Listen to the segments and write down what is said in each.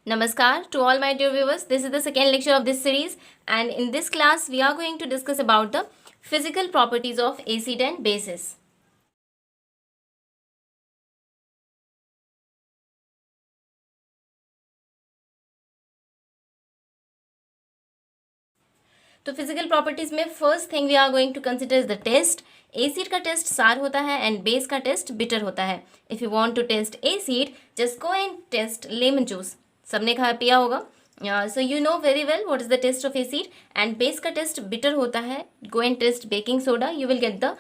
Namaskar to all my dear viewers. This is the second lecture of this series, and in this class we are going to discuss about the physical properties of acid and bases. तो physical properties में first thing we are going to consider is the taste. Acid का taste sour होता है and base का taste bitter होता है. If you want to taste acid just go and taste lemon juice. सबने खाया पिया होगा. So you know very well what is the taste of acid. And base का टेस्ट बिटर होता है. Go and taste baking soda, you will get the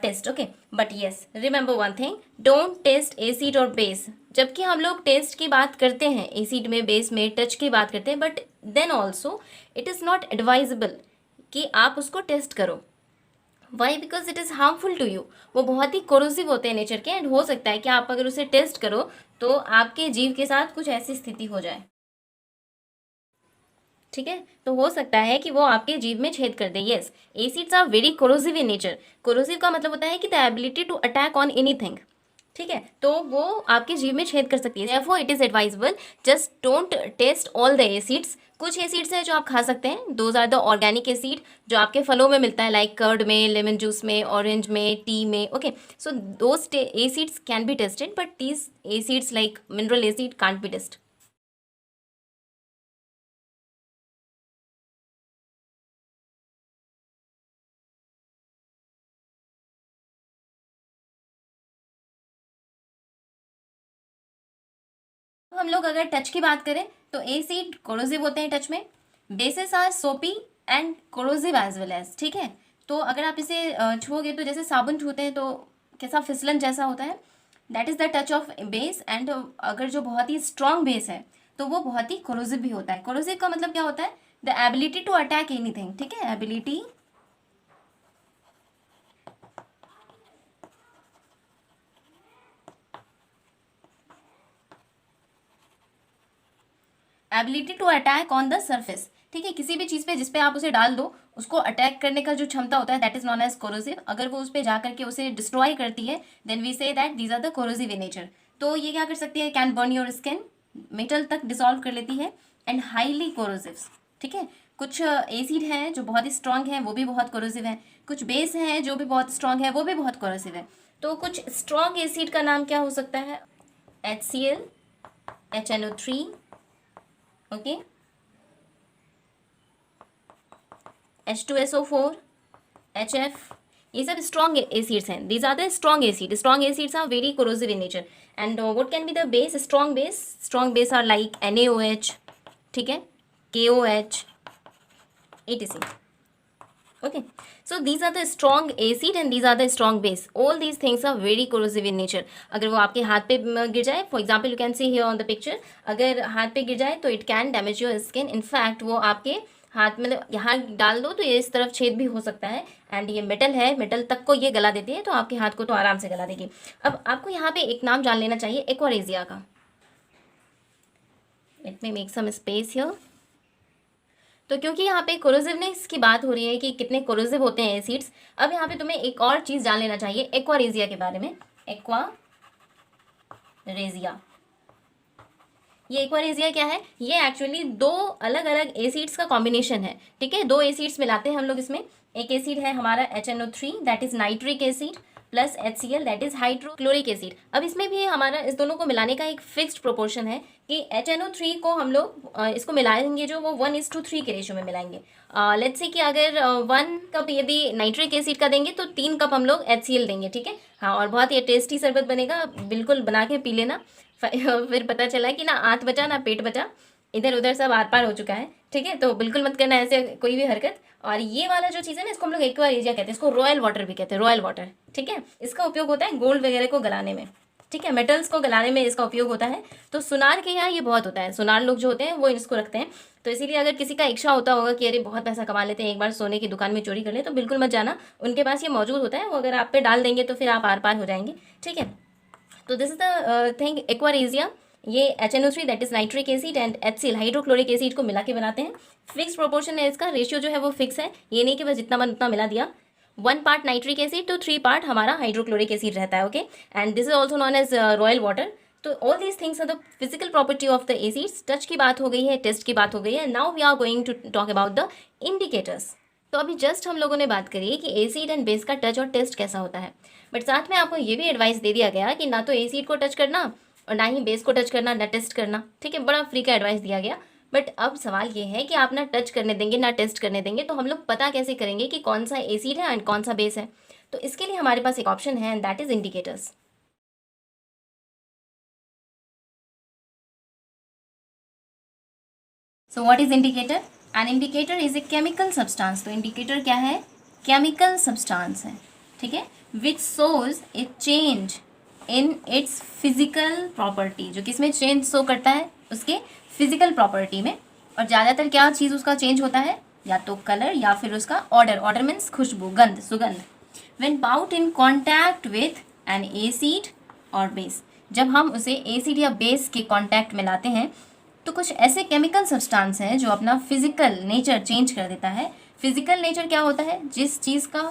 taste. Okay, but yes remember one thing, don't taste acid और base. जबकि हम लोग test की बात करते हैं, एसिड में बेस में टच की बात करते हैं, but then also it is not advisable कि आप उसको टेस्ट करो. Why? Because it is harmful to you. वो बहुत ही कोरोसिव होते हैं नेचर के, एंड हो सकता है कि आप अगर उसे टेस्ट करो तो आपके जीव के साथ कुछ ऐसी स्थिति हो जाए. ठीक है, तो हो सकता है कि वो आपके जीव में छेद कर दे. Yes, acids are very corrosive in nature. Corrosive का मतलब होता है कि the ability to attack on anything. ठीक है, तो वो आपके जीव में छेद कर सकती है. Therefore it is advisable, just don't taste all the acids. कुछ एसिड्स हैं जो आप खा सकते हैं. Those are the organic acid जो आपके फलों में मिलता है, लाइक कर्ड में, लेमन जूस में, ऑरेंज में, टी में. Okay, so those acids can be tested, but these acids like mineral acid can't be taste. हम लोग अगर टच की बात करें तो एसिड कोरोसिव होते हैं टच में. Bases are soapy and corrosive as well as. ठीक है, तो अगर आप इसे छुओगे तो जैसे साबुन छूते हैं तो कैसा फिसलन जैसा होता है, that is the touch of base. And अगर जो बहुत ही स्ट्रॉन्ग बेस है तो वो बहुत ही कोरोसिव भी होता है. कोरोसिव का मतलब क्या होता है? The ability to attack anything. ठीक है, ability ability to attack on the surface. ठीक है, किसी भी चीज़ पे जिस पे आप उसे डाल दो उसको अटैक करने का जो क्षमता होता है, that is known as corrosive. अगर वो उस पर जा करके उसे डिस्ट्रॉय करती है then we say that these are the corrosive in nature. तो ये क्या कर सकती है? Can burn your skin, metal तक डिसॉल्व कर लेती है. And highly corrosive. ठीक है, कुछ एसिड हैं जो बहुत ही स्ट्रांग हैं, वो भी बहुत कोरोसिव है. कुछ बेस हैं जो भी बहुत स्ट्रांग है, वो भी बहुत कोरोसिव है. तो कुछ स्ट्रांग एसिड का नाम क्या हो सकता है? HCl, HNO3. Okay, H2SO4, HF, ये सब स्ट्रॉन्ग एसिड्स हैं. These are the strong acid. Strong acids are very corrosive in nature. And what can be the base? Strong base. Strong base are like NaOH. ठीक है, KOH, etc. Okay, so these are the strong acid and these are the strong base. All these things are very corrosive in nature. अगर वो आपके हाथ पे गिर जाए, for example you can see here on the picture, अगर हाथ पे गिर जाए तो it can damage your skin. In fact वो आपके हाथ में यहाँ डाल दो तो ये इस तरफ छेद भी हो सकता है. एंड ये मेटल है, मेटल तक को ये गला देती है, तो आपके हाथ को तो आराम से गला देगी. अब आपको यहाँ पे एक नाम जान लेना चाहिए, एक्वारेजिया का. Let me make some space here. तो क्योंकि यहाँ पे कोरोसिवनेस की बात हो रही है कि कितने कोरोसिव होते हैं एसिड्स, अब यहाँ पे तुम्हें एक और चीज़ जान लेना चाहिए एक्वारेजिया के बारे में. एक्वारेजिया, ये एक्वारेजिया क्या है? ये एक्चुअली दो अलग अलग एसिड्स का कॉम्बिनेशन है. ठीक है, दो एसिड्स मिलाते हैं हम लोग इसमें. एक एसिड है हमारा HNO3, that is nitric acid, plus HCl, that is hydrochloric acid. अब इसमें भी हमारा इस दोनों को मिलाने का एक फिक्स्ड प्रोपोर्शन है कि HNO3 को हम लोग इसको मिलाएंगे जो वो 1:3 के रेशियो में मिलाएंगे. लेट्स से कि अगर 1 कप यदि नाइट्रिक एसिड का देंगे तो 3 कप हम लोग HCl देंगे. ठीक है, हाँ, और बहुत ही टेस्टी शरबत बनेगा. बिल्कुल बना के पी लेना. फिर पता चला कि ना आंत बचा ना पेट बचा, इधर उधर सब आर पार हो चुका है. ठीक है, तो बिल्कुल मत करना ऐसे कोई भी हरकत. और ये वाला जो चीज़ है ना, इसको हम लोग एक्वारेजिया कहते हैं. इसको रॉयल वाटर भी कहते हैं, रॉयल वाटर. ठीक है, इसका उपयोग होता है गोल्ड वगैरह को गलाने में. ठीक है, मेटल्स को गलाने में इसका उपयोग होता है. तो सुनार के यहाँ ये बहुत होता है. सुनार लोग जो होते हैं वो इसको रखते हैं. तो इसीलिए अगर किसी का इच्छा होता होगा कि अरे बहुत पैसा कमा लेते हैं, एक बार सोने की दुकान में चोरी कर ले, तो बिल्कुल मत जाना. उनके पास ये मौजूद होता है. वो अगर आप पे डाल देंगे तो फिर आप आर पार हो जाएंगे. ठीक है, तो this is the thing aqua regia. ये HNO3 that is nitric acid and HCl hydrochloric acid को मिला के बनाते हैं. फिक्स प्रोपोर्शन है इसका, रेशियो जो है वो फिक्स है. ये नहीं कि बस जितना मन उतना मिला दिया. 1 पार्ट नाइट्रिक एसिड तो 3 पार्ट हमारा हाइड्रोक्लोरिक एसिड रहता है. Okay, and this is also known as royal water. तो all these things are the physical property of the acids. Touch की बात हो गई है, टेस्ट की बात हो गई है. Now we are going to talk about the indicators. तो अभी जस्ट हम लोगों ने बात करी कि एसिड एंड बेस का टच और टेस्ट कैसा होता है, बट साथ में आपको ये भी एडवाइस दे दिया गया कि ना तो एसिड को टच करना और ना ही बेस को टच करना, ना टेस्ट करना. ठीक है, बड़ा फ्री का एडवाइस दिया गया. बट अब सवाल ये है कि आप ना टच करने देंगे ना टेस्ट करने देंगे, तो हम लोग पता कैसे करेंगे कि कौन सा एसिड है एंड कौन सा बेस है. तो इसके लिए हमारे पास एक ऑप्शन है and that is indicators. So what is indicator? An indicator is a chemical substance. तो इंडिकेटर क्या है? केमिकल सब्सटेंस है. ठीक है, which shows A change in its physical property. जो किसमें चेंज शो करता है? उसके फिजिकल प्रॉपर्टी में. और ज़्यादातर क्या चीज़ उसका चेंज होता है? या तो कलर या फिर उसका ऑर्डर. ऑर्डर मीन्स खुशबू, गंध, सुगंध. When bought in contact with an acid और बेस. जब हम उसे एसिड या बेस के कॉन्टैक्ट में लाते हैं तो कुछ ऐसे केमिकल सब्सटेंस हैं जो अपना फिजिकल नेचर चेंज कर देता है. फिजिकल नेचर क्या होता है? जिस चीज़ का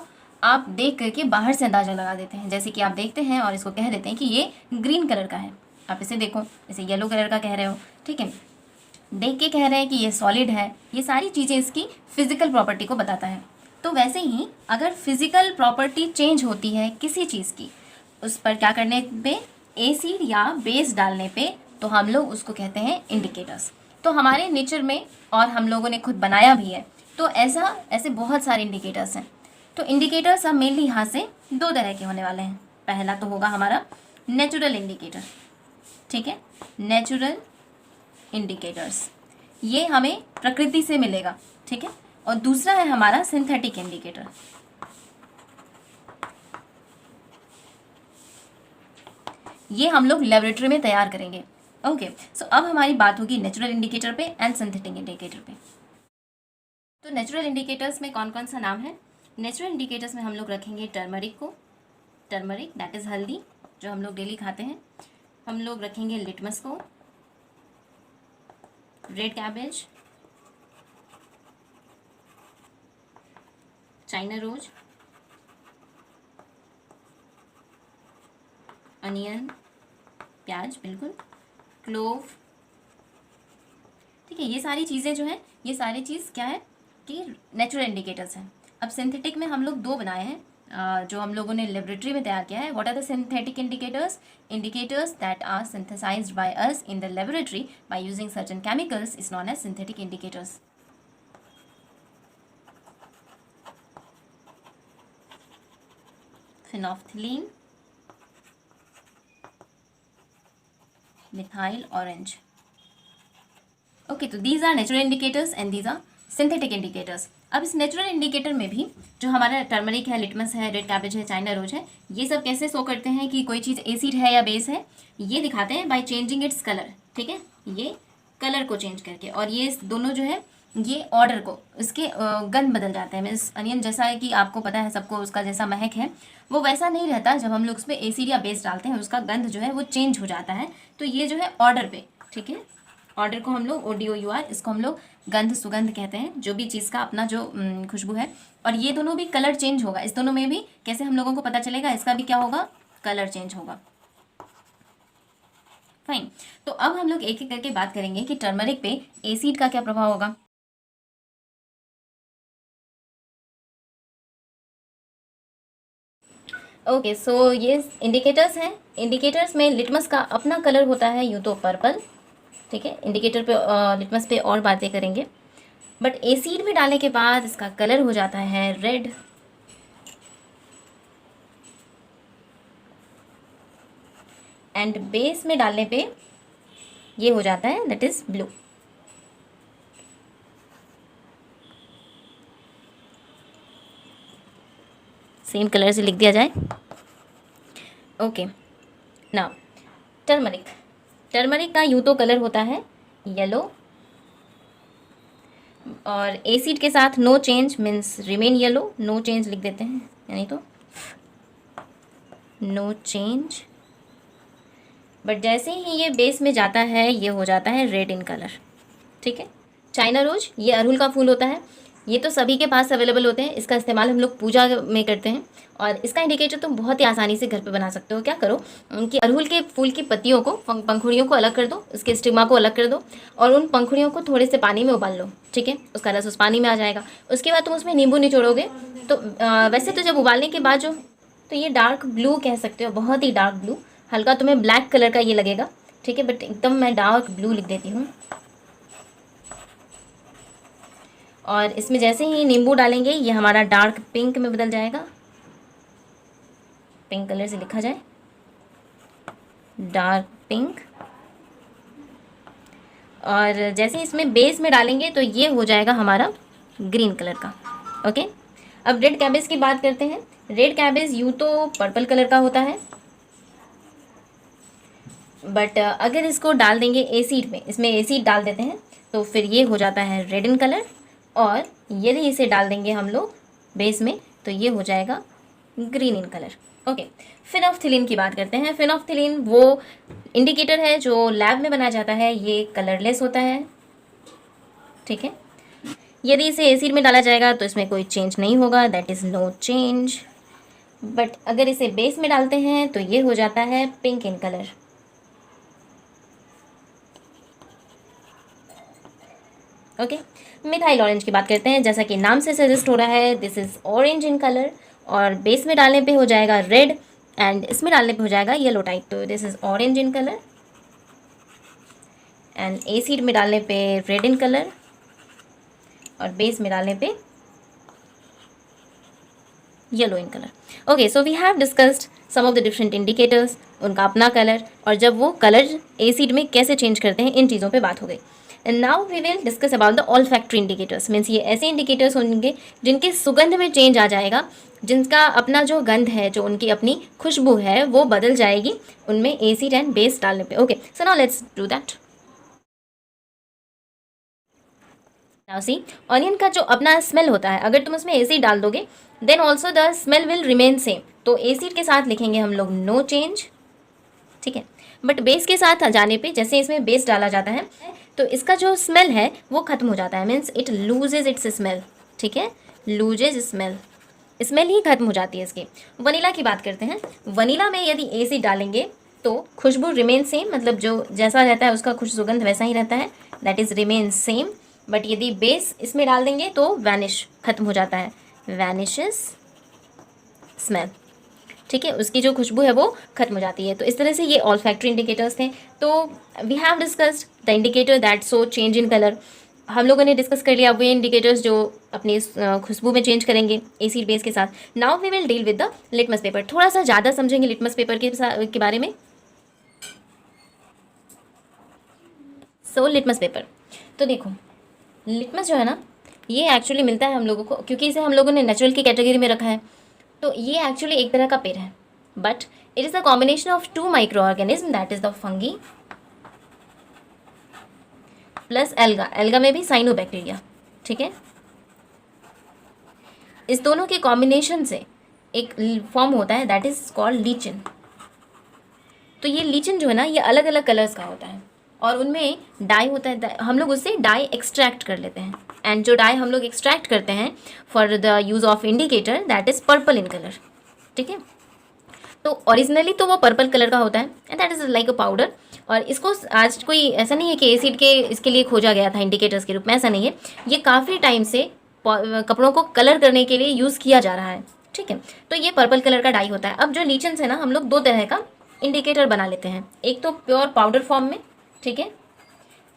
आप देख करके बाहर से अंदाज़ा लगा देते हैं. जैसे कि आप देखते हैं और इसको कह देते हैं कि ये ग्रीन कलर का है. आप इसे देखो, इसे येलो कलर का कह रहे हो. ठीक है, देख के कह रहे हैं कि ये सॉलिड है. ये सारी चीज़ें इसकी फिजिकल प्रॉपर्टी को बताता है. तो वैसे ही अगर फिजिकल प्रॉपर्टी चेंज होती है किसी चीज़ की, उस पर क्या करने पे? एसिड या बेस डालने पे, तो हम लोग उसको कहते हैं इंडिकेटर्स. तो हमारे नेचर में और हम लोगों ने खुद बनाया भी है, तो ऐसे बहुत सारे इंडिकेटर्स हैं. तो इंडिकेटर्स अब मेनली यहाँ से दो तरह के होने वाले हैं. पहला तो होगा हमारा नेचुरल इंडिकेटर. ठीक है, नेचुरल इंडिकेटर्स, ये हमें प्रकृति से मिलेगा. ठीक है, और दूसरा है हमारा सिंथेटिक इंडिकेटर. ये हम लोग लेबोरेटरी में तैयार करेंगे. ओके, सो अब हमारी बात होगी नेचुरल इंडिकेटर पे एंड सिंथेटिक इंडिकेटर पे. तो नेचुरल इंडिकेटर्स में कौन कौन सा नाम है? नेचुरल इंडिकेटर्स में हम लोग रखेंगे टर्मरिक को. टर्मरिक दैट इज़ हल्दी, जो हम लोग डेली खाते हैं. हम लोग रखेंगे लिटमस को, red cabbage, China rose, onion, प्याज, बिल्कुल, क्लोव. ठीक है, ये सारी चीज़ें जो हैं, ये सारी चीज़ क्या है कि नेचुरल इंडिकेटर्स हैं. अब सिंथेटिक में हम लोग दो बनाए हैं जो हम लोगों ने लेबोरेटरी में तैयार किया है. What are the synthetic indicators? Indicators that are synthesized by us in the laboratory by using certain chemicals is known as synthetic indicators. Phenolphthalein, methyl orange. Okay, तो these are natural indicators and these are synthetic indicators. अब इस natural indicator में भी जो हमारा turmeric है, litmus है, red cabbage है, चाइना रोज है, ये सब कैसे शो करते हैं कि कोई चीज़ एसिड है या बेस है? ये दिखाते हैं बाय चेंजिंग इट्स कलर. ठीक है, ये कलर को चेंज करके. और ये दोनों जो है ये ऑर्डर को, इसके गंध बदल जाते हैं. मीन्स अनियन जैसा है कि आपको पता है सबको, उसका जैसा महक है वो वैसा नहीं रहता. जब हम लोग उसमें एसिड या बेस डालते हैं उसका गंध जो है वो चेंज हो जाता है. तो ये जो है ऑर्डर पे. ठीक है, ऑर्डर को हम लोग ODOUR, इसको हम लोग गंध सुगंध कहते हैं, जो भी चीज़ का अपना जो खुशबू है. और ये दोनों भी कलर चेंज होगा. इस दोनों में भी कैसे हम लोगों को पता चलेगा? इसका भी क्या होगा? कलर चेंज होगा. फाइन, तो अब हम लोग एक एक करके बात करेंगे कि टर्मरिक पे एसिड का क्या प्रभाव होगा. ओके, सो ये इंडिकेटर्स हैं. इंडिकेटर्स में लिटमस का अपना कलर होता है यूँ तो पर्पल. ठीक है, इंडिकेटर पे लिटमस पे और बातें करेंगे. बट एसिड में डालने के बाद इसका कलर हो जाता है रेड. एंड बेस में डालने पे ये हो जाता है that is blue. Same colour से लिख दिया जाए. Okay, now turmeric. टर्मरिक का यूँ तो कलर होता है येलो, और एसिड के साथ no change means remain yellow. No change लिख देते हैं, यानी तो नो चेंज. बट जैसे ही ये बेस में जाता है ये हो जाता है रेड इन कलर. ठीक है, चाइना रोज ये अड़हुल का फूल होता है. ये तो सभी के पास अवेलेबल होते हैं। इसका इस्तेमाल हम लोग पूजा में करते हैं। और इसका इंडिकेटर तुम बहुत ही आसानी से घर पे बना सकते हो। क्या करो कि अड़हुल के फूल की पत्तियों को, पंखुड़ियों को अलग कर दो, उसके स्टिग्मा को अलग कर दो और उन पंखुड़ियों को थोड़े से पानी में उबाल लो। ठीक है, उसका रस उस पानी में आ जाएगा। उसके बाद तुम उसमें नींबू निचोड़ोगे तो वैसे तो जब उबालने के बाद जो, तो ये डार्क ब्लू कह सकते हो, बहुत ही डार्क ब्लू, हल्का तुम्हें ब्लैक कलर का ये लगेगा। ठीक है, बट एकदम मैं डार्क ब्लू लिख देती हूँ। और इसमें जैसे ही नींबू डालेंगे ये हमारा डार्क पिंक में बदल जाएगा। पिंक कलर से लिखा जाए, डार्क पिंक। और जैसे इसमें बेस में डालेंगे तो ये हो जाएगा हमारा ग्रीन कलर का। ओके, अब रेड कैबेज की बात करते हैं। रेड कैबेज यूँ तो पर्पल कलर का होता है, बट अगर इसको डाल देंगे एसिड में, इसमें एसिड डाल देते हैं तो फिर ये हो जाता है रेड इन कलर। और यदि इसे डाल देंगे हम लोग बेस में तो ये हो जाएगा ग्रीन इन कलर। ओके, फिनोफ्थिलीन की बात करते हैं। फिनोफ्थिलीन वो इंडिकेटर है जो लैब में बनाया जाता है। ये कलरलेस होता है। ठीक है, यदि इसे एसिड में डाला जाएगा तो इसमें कोई चेंज नहीं होगा, that is no change. But अगर इसे बेस में डालते हैं तो ये हो जाता है pink in colour. Okay, methyl orange की बात करते हैं। जैसा कि नाम से सजेस्ट हो रहा है, this is orange in colour. और बेस में डालने पे हो जाएगा रेड एंड इसमें डालने पे हो जाएगा येलो टाइप। तो this is orange in colour and acid में डालने पे रेड इन कलर और बेस में डालने पे yellow in colour. Okay, so we have discussed some of the different indicators, उनका अपना कलर और जब वो कलर एसिड में कैसे चेंज करते हैं, इन चीज़ों पे बात हो गई। And now we will discuss about the olfactory indicators. Means ये ऐसे इंडिकेटर्स होंगे जिनके सुगंध में चेंज आ जाएगा, जिनका अपना जो गंध है, जो उनकी अपनी खुशबू है वो बदल जाएगी उनमें एसिड एंड बेस डालने पे। Okay, so now let's do that. Now see, onion का जो अपना स्मेल होता है, अगर तुम उसमें एसिड डाल दोगे then also the smell will remain same. तो एसिड के साथ लिखेंगे हम लोग नो चेंज। ठीक है, बट बेस के साथ जाने पे, जैसे इसमें बेस डाला जाता है तो इसका जो स्मेल है वो खत्म हो जाता है। Means it loses it's smell. ठीक है, लूजेज स्मेल, स्मेल ही खत्म हो जाती है इसकी। वनीला की बात करते हैं। वनीला में यदि एसिड डालेंगे तो खुशबू रिमेन सेम, मतलब जो जैसा रहता है उसका खुश सुगंध वैसा ही रहता है, that is remain same. But यदि बेस इसमें डाल देंगे तो वैनिश, खत्म हो जाता है, वैनिशेस स्मेल। ठीक है, उसकी जो खुशबू है वो खत्म हो जाती है। तो इस तरह से ये ऑल फैक्ट्री इंडिकेटर्स थे। तो we have discussed the indicator that show change in colour. हम लोगों ने डिस्कस कर लिया वे इंडिकेटर्स जो अपनी खुशबू में चेंज करेंगे एसिड बेस के साथ। Now we will deal with the litmus paper. थोड़ा सा ज़्यादा समझेंगे लिटमस पेपर के बारे में। सो लिटमस पेपर, तो देखो लिटमस जो है ना, ये एक्चुअली मिलता है हम लोगों को, क्योंकि इसे हम लोगों ने नेचुरल की कैटेगरी में रखा है। तो ये एक्चुअली एक तरह का पेड़ है, but it is the combination of two micro organism, that is the fungi plus alga. Alga में भी साइनोबैक्टीरिया। ठीक है, इस दोनों के कॉम्बिनेशन से एक फॉर्म होता है दैट इज कॉल्ड लीचिन। तो ये लीचिन जो है ना, ये अलग अलग कलर्स का होता है और उनमें डाई होता है। हम लोग उससे डाई एक्सट्रैक्ट कर लेते हैं एंड जो डाई हम लोग एक्सट्रैक्ट करते हैं for the use of indicator, that is purple in colour. ठीक है, तो ओरिजिनली तो वो पर्पल कलर का होता है and that is like a powder. और इसको आज कोई ऐसा नहीं है कि एसिड के इसके लिए खोजा गया था इंडिकेटर्स के रूप में, ऐसा नहीं है। ये काफ़ी टाइम से कपड़ों को कलर करने के लिए यूज़ किया जा रहा है। ठीक है, तो ये पर्पल कलर का डाई होता है। अब जो लीचन्स है ना, हम लोग दो तरह का इंडिकेटर बना लेते हैं, एक तो प्योर पाउडर फॉर्म में, ठीक है,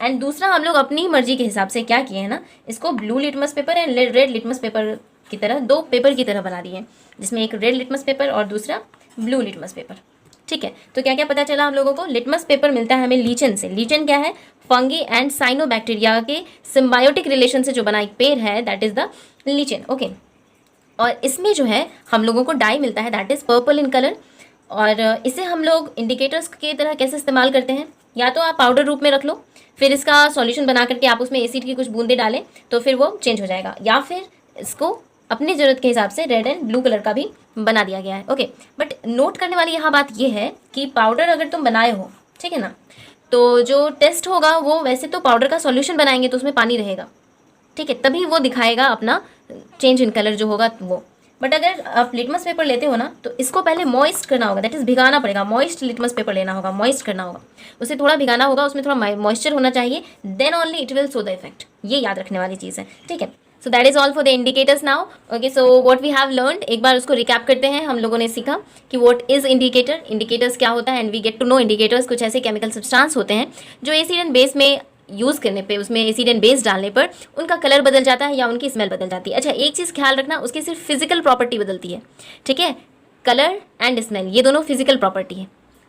एंड दूसरा हम लोग अपनी मर्जी के हिसाब से क्या किए हैं ना, इसको blue litmus paper and red litmus paper की तरह, दो पेपर की तरह बना दिए, जिसमें एक रेड लिटमस पेपर और दूसरा ब्लू लिटमस पेपर। ठीक है, तो क्या क्या पता चला हम लोगों को? लिटमस पेपर मिलता है हमें लीचन से। लीचन क्या है? फंगी एंड साइनोबैक्टीरिया के सिम्बायोटिक रिलेशन से जो बना एक पेड़ है, दैट इज द लीचन। ओके, और इसमें जो है हम लोगों को डाई मिलता है that is purple in colour. और इसे हम लोग इंडिकेटर्स की तरह कैसे इस्तेमाल करते हैं? या तो आप पाउडर रूप में रख लो, फिर इसका सॉल्यूशन बना करके आप उसमें एसिड की कुछ बूंदे डालें तो फिर वो चेंज हो जाएगा, या फिर इसको अपनी ज़रूरत के हिसाब से रेड एंड ब्लू कलर का भी बना दिया गया है। ओके, बट नोट करने वाली यहाँ बात ये है कि पाउडर अगर तुम बनाए हो, ठीक है ना, तो जो टेस्ट होगा वो वैसे तो पाउडर का सॉल्यूशन बनाएंगे तो उसमें पानी रहेगा, ठीक है, तभी वो दिखाएगा अपना चेंज इन कलर जो होगा वो। बट अगर आप लिटमस पेपर लेते हो ना तो इसको पहले मॉइस्ट करना होगा, दैट इज भिगाना पड़ेगा, मॉइस्ट लिटमस पेपर लेना होगा, मॉइस्ट करना होगा, उसे थोड़ा भिगाना होगा, उसमें थोड़ा मॉइस्चर होना चाहिए, then only it will show the effect. ये याद रखने वाली चीज़ है, ठीक है। So that is all for the indicators now. Okay, so what we have learned, एक बार उसको रिकैप करते हैं। हम लोगों ने सीखा कि व्हाट इज इंडिकेटर, इंडिकेटर्स क्या होता है, and we get to know indicators कुछ ऐसे केमिकल सब्सटेंस होते हैं जो एसिड एंड बेस में यूज़ करने पे, उसमें एसिड एंड बेस डालने पर उनका कलर बदल जाता है या उनकी स्मेल बदल जाती है। अच्छा, एक चीज़ ख्याल रखना, उसकी सिर्फ फिजिकल प्रॉपर्टी बदलती है, ठीक है। कलर एंड स्मेल ये दोनों फिजिकल प्रॉपर्टी है,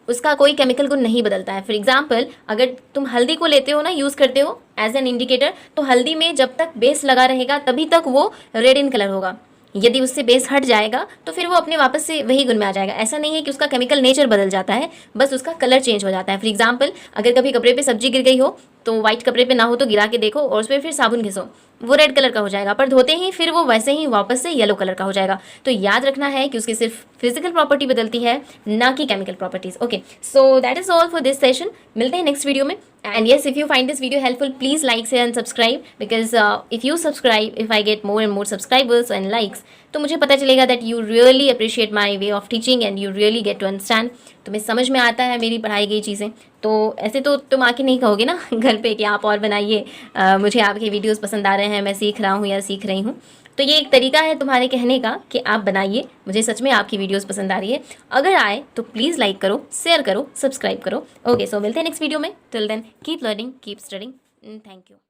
उसका कोई केमिकल गुण नहीं बदलता है। फॉर एग्जाम्पल, अगर तुम हल्दी को लेते हो ना, यूज़ करते हो एज एन इंडिकेटर, तो हल्दी में जब तक बेस लगा रहेगा तभी तक वो रेड इन कलर होगा। यदि उससे बेस हट जाएगा तो फिर वो अपने वापस से वही गुण में आ जाएगा। ऐसा नहीं है कि उसका केमिकल नेचर बदल जाता है, बस उसका कलर चेंज हो जाता है। फॉर एग्जाम्पल, अगर कभी कपड़े पे सब्जी गिर गई हो तो वाइट कपड़े पे ना हो तो गिरा के देखो और उस पर फिर साबुन घिसो, वो रेड कलर का हो जाएगा, पर धोते ही फिर वो वैसे ही वापस से येलो कलर का हो जाएगा। तो याद रखना है कि उसकी सिर्फ फिजिकल प्रॉपर्टी बदलती है, ना कि chemical properties. Okay, so that is all for this session. मिलते हैं नेक्स्ट वीडियो में। And yes, if you find this video helpful, please like share and subscribe, because if you subscribe, if I get more and more subscribers and likes, तो मुझे पता चलेगा that you really appreciate my way of teaching and you really get to understand. तुम्हें समझ में आता है मेरी पढ़ाई गई चीज़ें। तो ऐसे तो तुम आके नहीं कहोगे ना घर पे कि आप और बनाइए, मुझे आपके वीडियोस पसंद आ रहे हैं, मैं सीख रहा हूँ या सीख रही हूँ। तो ये एक तरीका है तुम्हारे कहने का कि आप बनाइए, मुझे सच में आपकी वीडियोस पसंद आ रही है। अगर आए तो प्लीज़ लाइक करो, शेयर करो, सब्सक्राइब करो। ओके, सो मिलते हैं नेक्स्ट वीडियो में। Till then keep learning, keep studying. Thank you.